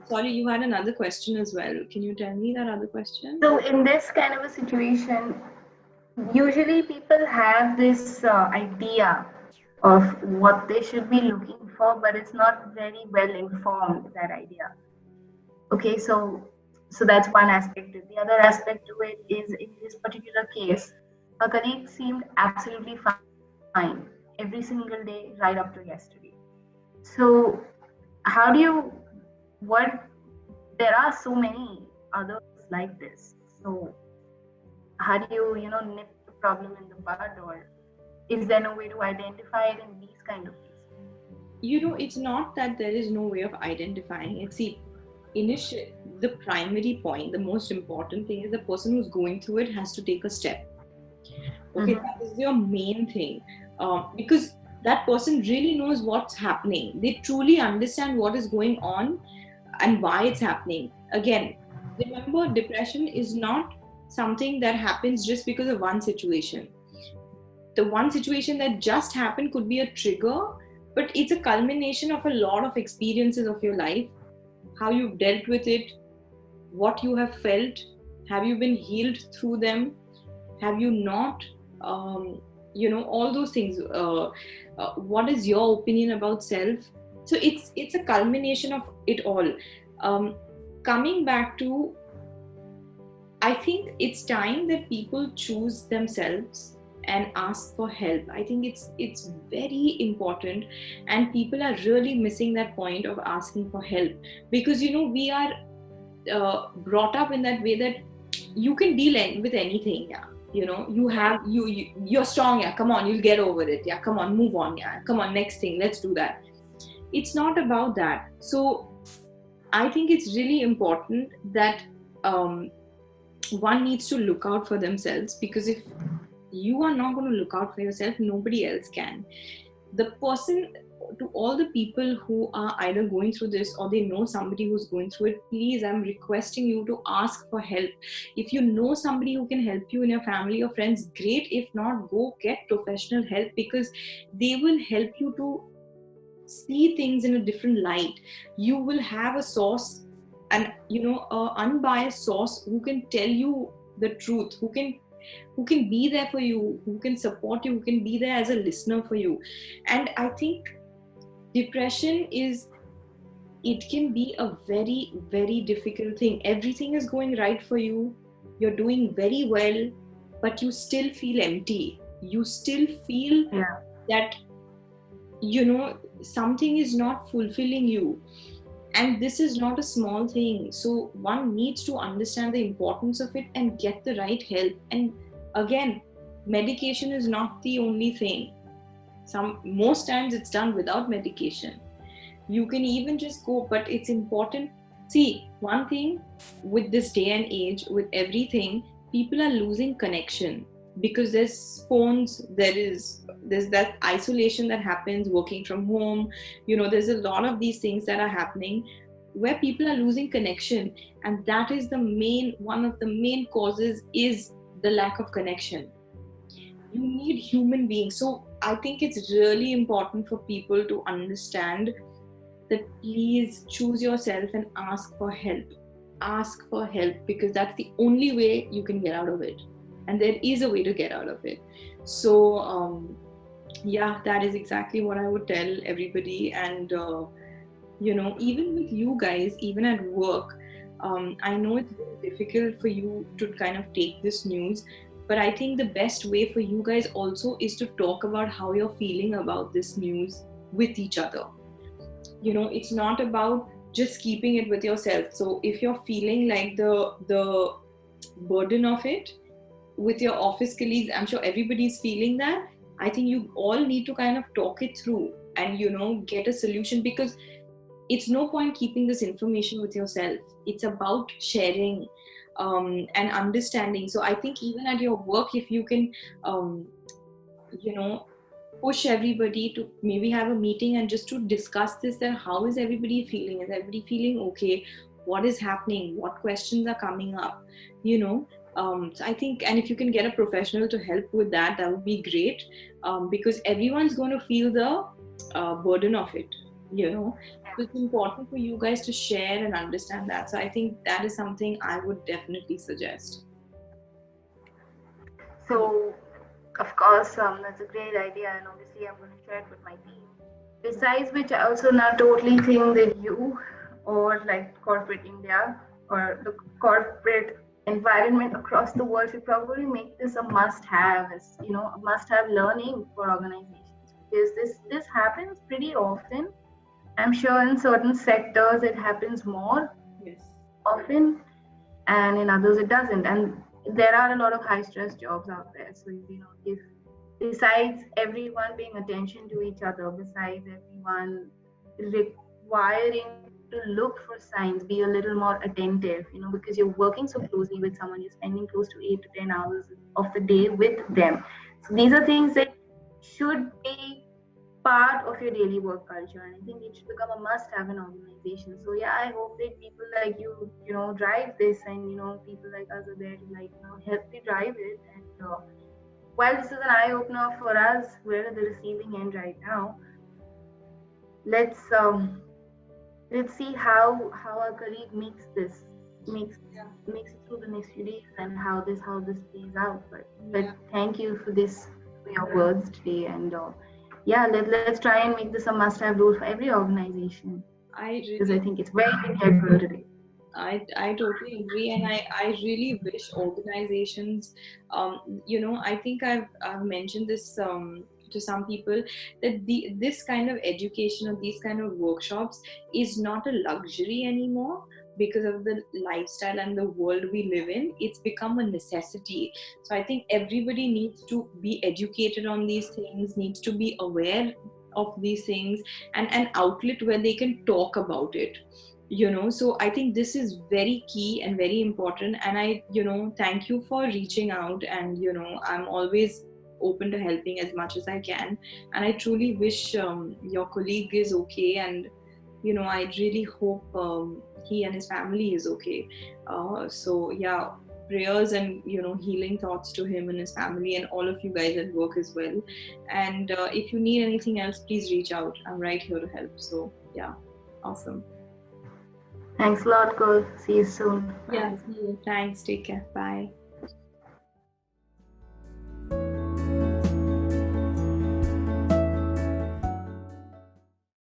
Sorry, you had another question as well. Can you tell me that other question? So in this kind of a situation, usually people have this idea of what they should be looking for, but it's not very well informed, that idea. Okay, so that's one aspect. The other aspect to it is, in this particular case, her colleague seemed absolutely fine every single day right up to yesterday. So how do you, what, there are so many others like this. So how do you, nip the problem in the bud, or is there no way to identify it in these kind of cases? It's not that there is no way of identifying it. See, initial the primary point, the most important thing is the person who's going through it has to take a step. Okay, Mm-hmm. that is your main thing, because that person really knows what's happening. They truly understand what is going on and why it's happening. Again, remember, depression is not something that happens just because of one situation. The one situation that just happened could be a trigger, but it's a culmination of a lot of experiences of your life, how you've dealt with it, what you have felt, have you been healed through them, have you not, all those things. What is your opinion about self? So it's a culmination of it all. um, Coming back to, I think it's time that people choose themselves and ask for help. I think it's very important, and people are really missing that point of asking for help, because we are brought up in that way that you can deal with anything. Yeah, you have you're strong. Yeah, come on, you'll get over it. Yeah, come on, move on. Yeah, come on, next thing, let's do that. It's not about that. So I think it's really important that um, one needs to look out for themselves, because if you are not going to look out for yourself, nobody else can. The person, to all the people who are either going through this or they know somebody who's going through it, please, I'm requesting you to ask for help. If you know somebody who can help you in your family or friends, great. If not, go get professional help, because they will help you to see things in a different light. You will have a source, and a unbiased source who can tell you the truth, who can be there for you, who can support you, who can be there as a listener for you. And I think depression is, it can be a very, very difficult thing. Everything is going right for you, you're doing very well, but you still feel empty. You still feel Yeah. that something is not fulfilling you. And this is not a small thing. So one needs to understand the importance of it and get the right help. And again, medication is not the only thing. Most times it's done without medication. You can even just go, but it's important. See, one thing, with this day and age, with everything, people are losing connection, because there's phones, there's that isolation that happens, working from home. There's a lot of these things that are happening where people are losing connection, and that is one of the main causes is the lack of connection. You need human beings. So I think it's really important for people to understand that please choose yourself and ask for help. Ask for help, because that's the only way you can get out of it. And there is a way to get out of it. So, yeah, that is exactly what I would tell everybody. And, even with you guys, even at work, I know it's very difficult for you to kind of take this news, but I think the best way for you guys also is to talk about how you're feeling about this news with each other. It's not about just keeping it with yourself. So if you're feeling like the burden of it with your office colleagues, I'm sure everybody's feeling that. I think you all need to kind of talk it through and get a solution, because it's no point keeping this information with yourself. It's about sharing and understanding. So I think even at your work, if you can um, you know push everybody to maybe have a meeting and just to discuss this, that how is everybody feeling, is everybody feeling okay, what is happening, what questions are coming up, so I think, and if you can get a professional to help with that, that would be great, because everyone's going to feel the burden of it. So it's important for you guys to share and understand that. So I think that is something I would definitely suggest. So, of course, that's a great idea, and obviously, I'm going to share it with my team. Besides which, I also now totally think that you, or like corporate India, or the corporate environment across the world should probably make this a must-have, as a must-have learning for organizations, because this happens pretty often. I'm sure in certain sectors it happens more Yes. often, and in others it doesn't. And there are a lot of high stress jobs out there. So if besides everyone paying attention to each other, besides everyone requiring to look for signs, be a little more attentive, because you're working so closely with someone, you're spending close to 8 to 10 hours of the day with them. So these are things that should be part of your daily work culture, and I think it should become a must have in organization. So yeah, I hope that people like you drive this, and people like us are there to help you drive it. And while this is an eye opener for us, we're at the receiving end right now. Let's see how our colleague makes makes it through the next few days, and how this plays out. But thank you for your words today, and yeah, let's try and make this a must-have rule for every organization, because I think it's very integral today. I totally agree, and I really wish organizations, I think I've mentioned this to some people, that this kind of education or these kind of workshops is not a luxury anymore because of the lifestyle and the world we live in. It's become a necessity. So I think everybody needs to be educated on these things, needs to be aware of these things, and an outlet where they can talk about it. So I think this is very key and very important, and I thank you for reaching out, and I'm always open to helping as much as I can, and I truly wish your colleague is okay, and I really hope he and his family is okay. So yeah, prayers and healing thoughts to him and his family, and all of you guys at work as well. And if you need anything else, please reach out. I'm right here to help. So yeah, awesome. Thanks a lot, girl. See you soon. Yeah, see you. Thanks. Take care. Bye.